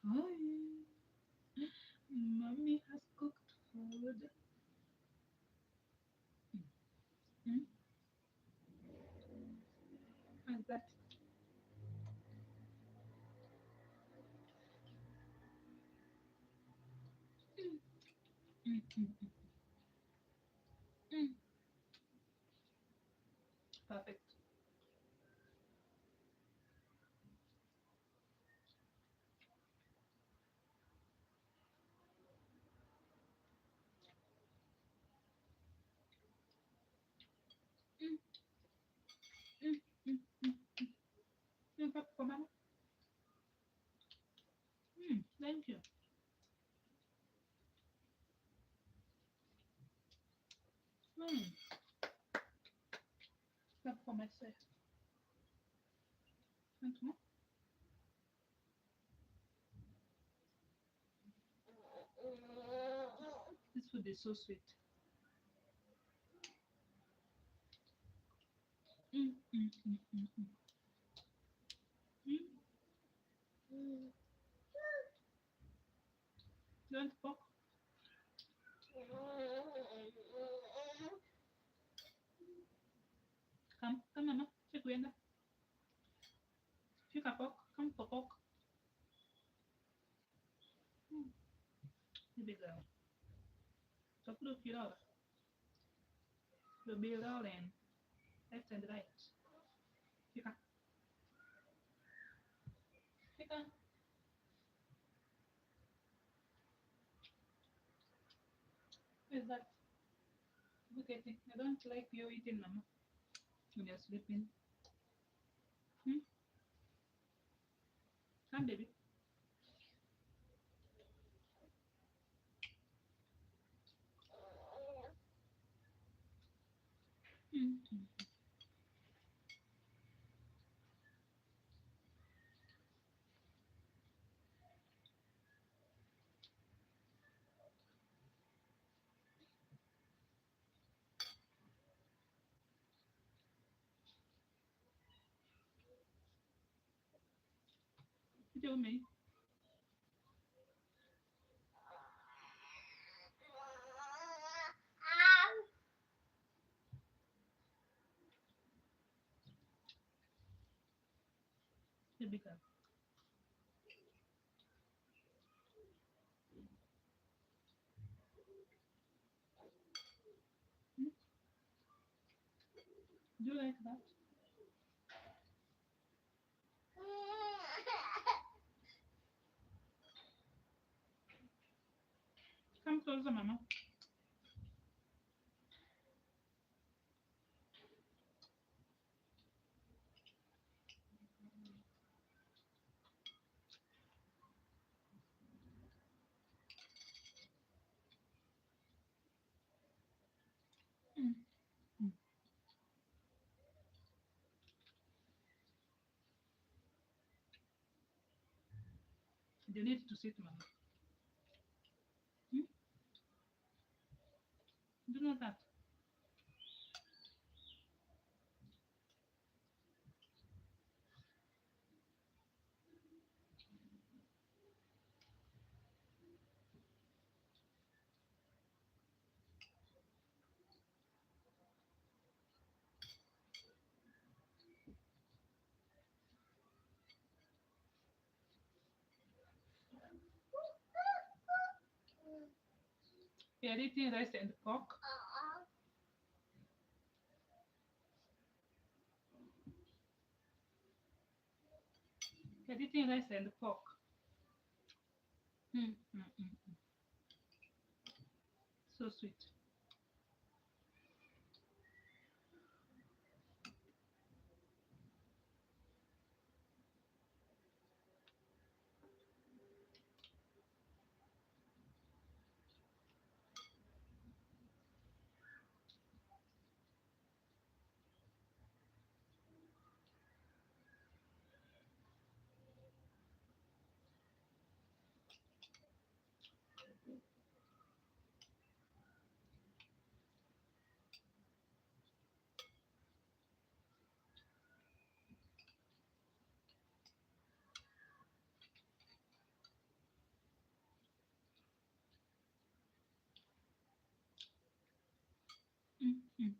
Hi. Mommy has cooked food. Hmm? How's that? Mm, mm, mm, mm. Perfect. Mm, mm, mm, mm. You have for mama? Thank you. Mm, not for myself. Want more? This food is so sweet. Mm, mm, mm, mm, mm. Mm. You want pork? Come, come, mama. Take away that. Pick a pork. Come for pork. Mm. Baby girl. So look it over. You'll be rolling left and right. Pick up. Pick up. What is that? Look at it. I don't like you eating, mama, when you're sleeping. Hmm? Come, baby. Mm. Tell me. Typical. Hmm? Do you like that? Come closer, Mama. Mm. Mm. You need to sit, Mama. Hmm? Do not that. We are eating rice and pork. We are eating rice and pork. Mm. Mm. Mm. So sweet. Mm. Mm.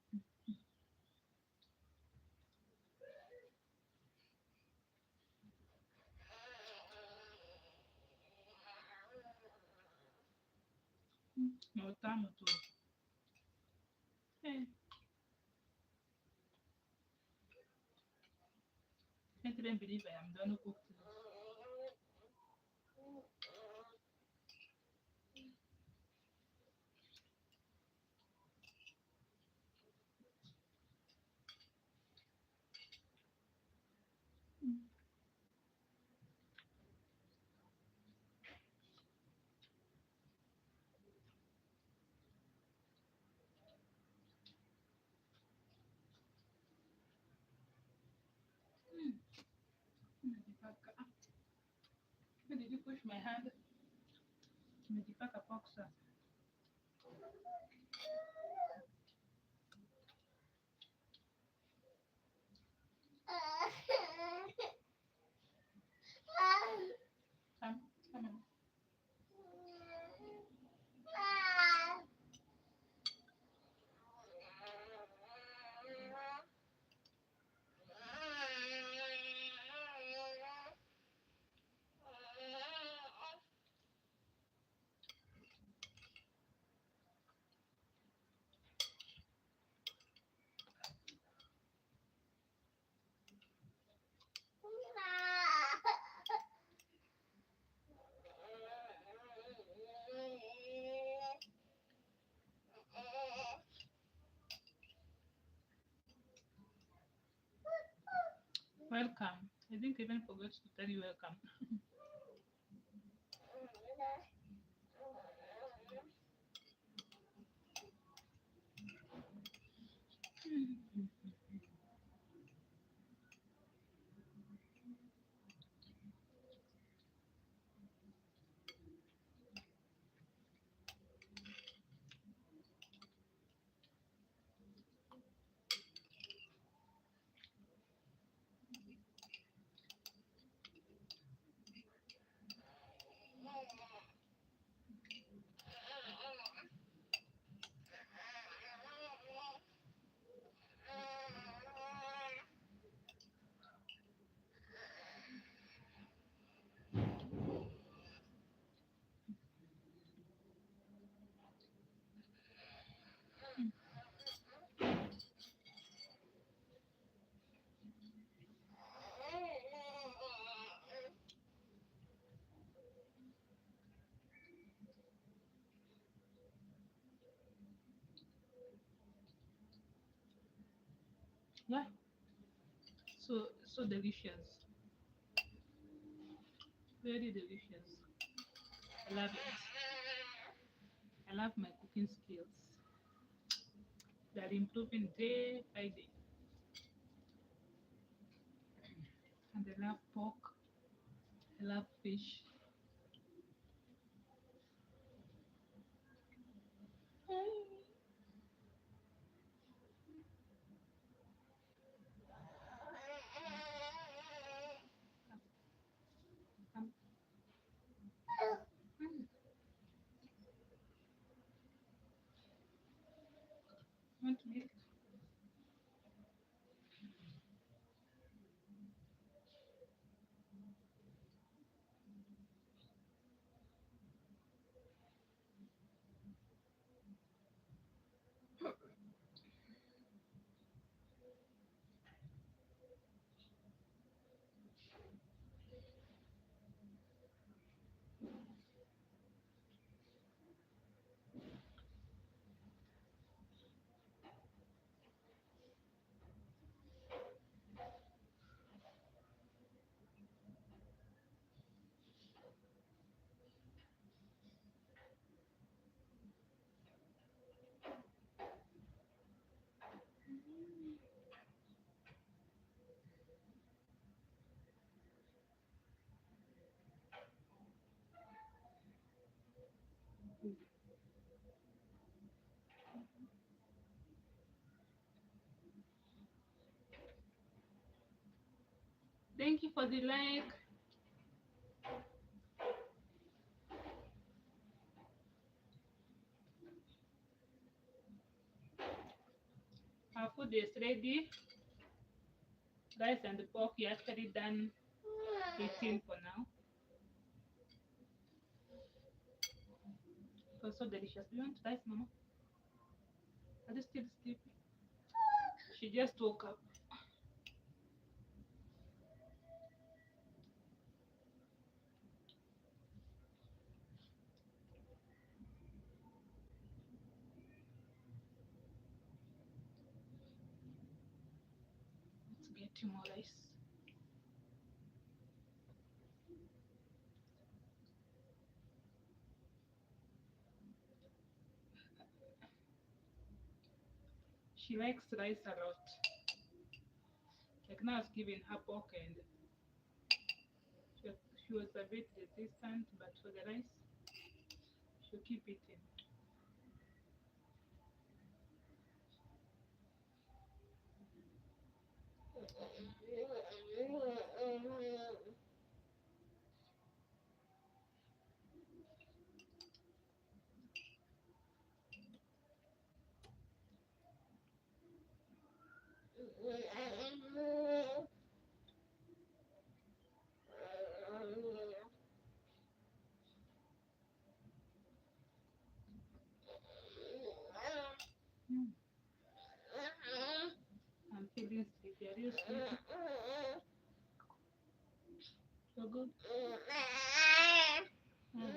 Mm. No time at all. Hey, can't even believe I am done cooked this. Mm. Mm. Nimejipaka. Where did you push my hand? Nimejipaka pork sauce. Come, come on. Welcome. I didn't even forget to tell you welcome. Mm. Yeah, so delicious, very delicious. I love it. I love my cooking skills. They're improving day by day. And I love pork. I love fish. Um, mm, want milk? Thank you for the like. Our food is ready. Rice and the pork, you actually done eating for now. It was so delicious. Do you want rice, Mama? Are you still sleeping? She just woke up. Let's get you more rice. She likes rice a lot. Like now, I was giving her pork and she was a bit resistant, but for the rice, she'll keep eating. Mm. I'm feeling sleepy. Are you sleepy? So good. Mm.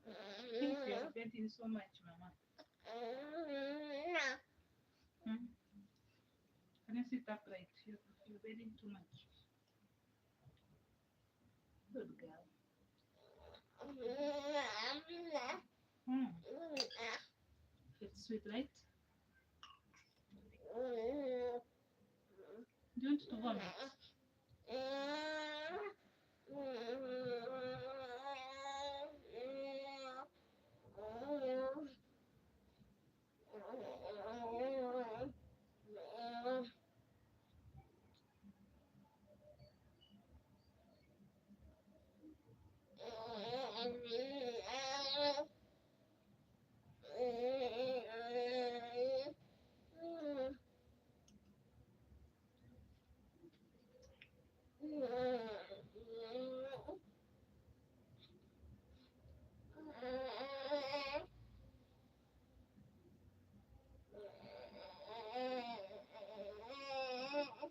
I think you're bedding so much, Mama. Mm. Can you sit upright? You're bedding too much. Good girl. Mm. It's sweet, right? Do you want to vomit?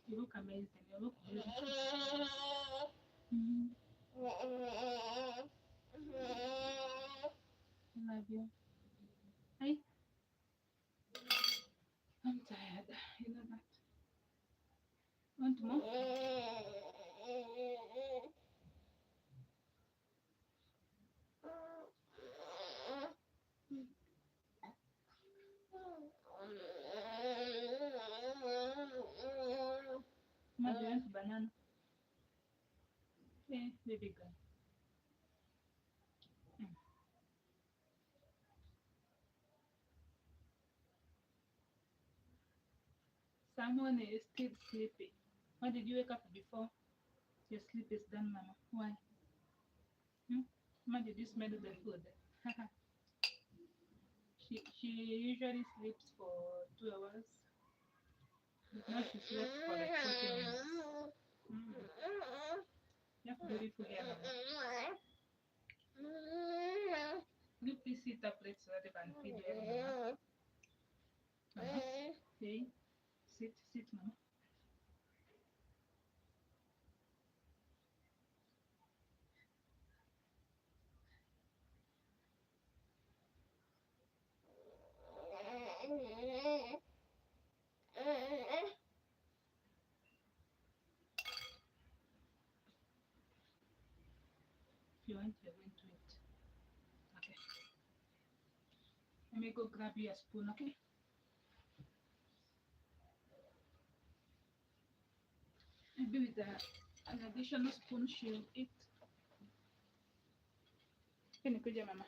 You look amazing. You look beautiful. Mm. I love you. Hey, I'm tired. You know that. Want more? Ma, do you want banana? Yeah, baby girl. Mm. Someone is still sleepy. Why did you wake up before your sleep is done, Mama? Why? Hmm? Ma, did you smell the food? she usually sleeps for 2 hours, but now she slept for like 40 minutes. Mm. You have beautiful hair, Mama. Can you please sit up late so that I can feed you, Mama? Mama, hey, sit, Mama. If you want, you're going to eat. Okay. Let me go grab you a spoon, okay? Maybe with an additional spoon, she'll eat. Can you kuja, Mama?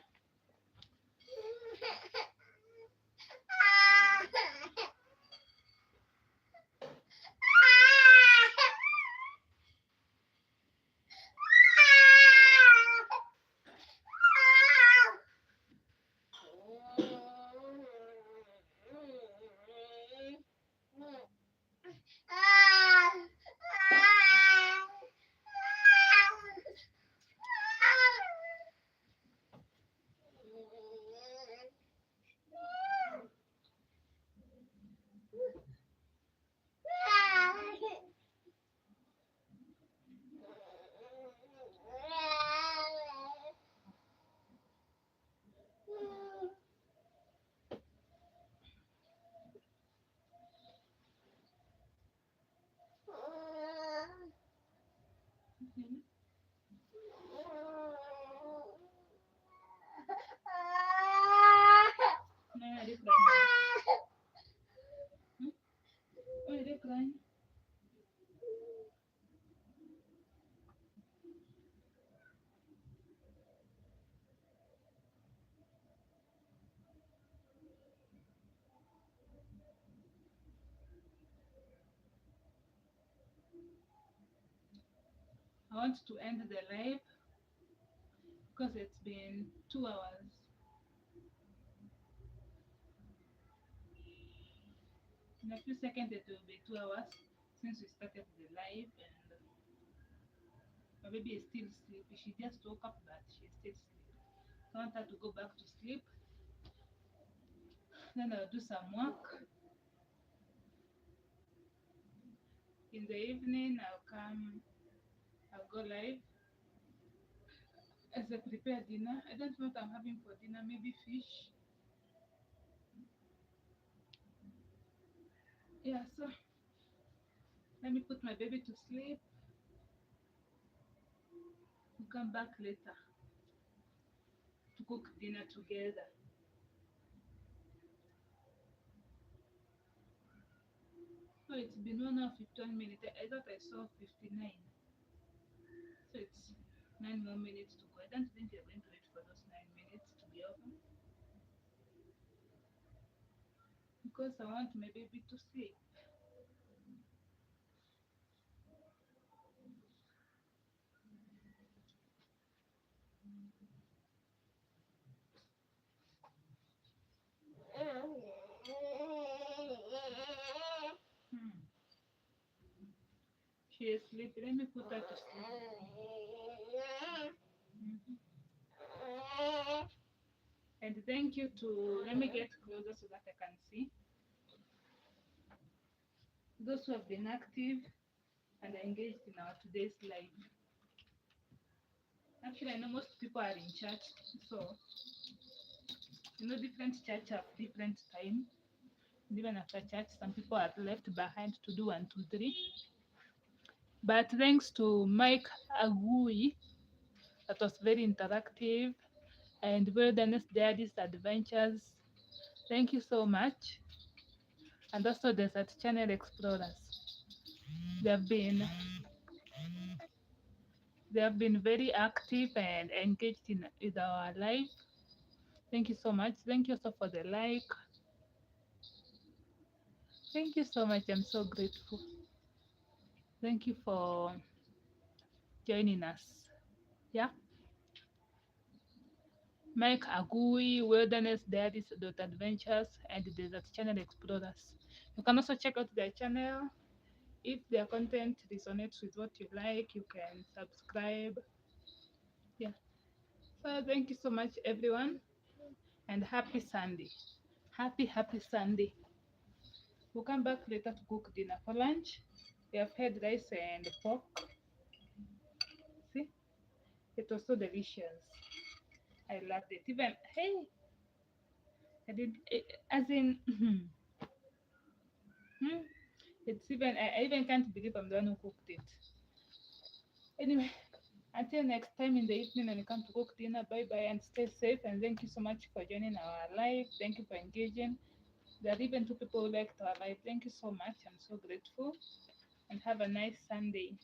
No, are you crying? Hmm? Why are you crying? I want to end the live because it's been 2 hours. In a few seconds, it will be 2 hours since we started the live, and my baby is still sleepy. She just woke up, but she's still sleepy. I want her to go back to sleep. Then I'll do some work. In the evening, I'll go live as I prepare dinner. I don't know what I'm having for dinner, maybe fish. Yeah, so let me put my baby to sleep. We'll come back later to cook dinner together. Oh, it's been 1 hour 51 minutes. I thought I saw 59. So it's 9 more minutes to go. I don't think you're going to wait for those 9 minutes to be over because I want my baby to sleep. Hmm. She is sleeping. Let me put her to sleep. Mhm. And thank you to, let me get closer so that I can see those who have been active and engaged in our today's live. Actually, I know most people are in church, so different church have different time. And even after church, some people are left behind to do 1, 2, 3. But thanks to Mike Agui, that was very interactive, and Wilderness Daddy's Adventures. Thank you so much. And also Desert Channel Explorers. They have been they have been very active and engaged in our life. Thank you so much. Thank you also for the like. Thank you so much. I'm so grateful. Thank you for joining us. Yeah. Mike Agui, Wilderness Diaries Adventures, and Desert Channel Explorers. You can also check out their channel. If their content resonates with what you like, you can subscribe. Yeah. So thank you so much, everyone, and happy Sunday. Happy Sunday. We'll come back later to cook dinner for lunch. We have had rice and pork. See, it was so delicious. I loved it. Even hey, I did as in. It's even I even can't believe I'm the one who cooked it. Anyway, until next time in the evening when you come to cook dinner, bye bye and stay safe. And thank you so much for joining our live. Thank you for engaging. There are even 2 people who liked our live. Thank you so much. I'm so grateful. And have a nice Sunday.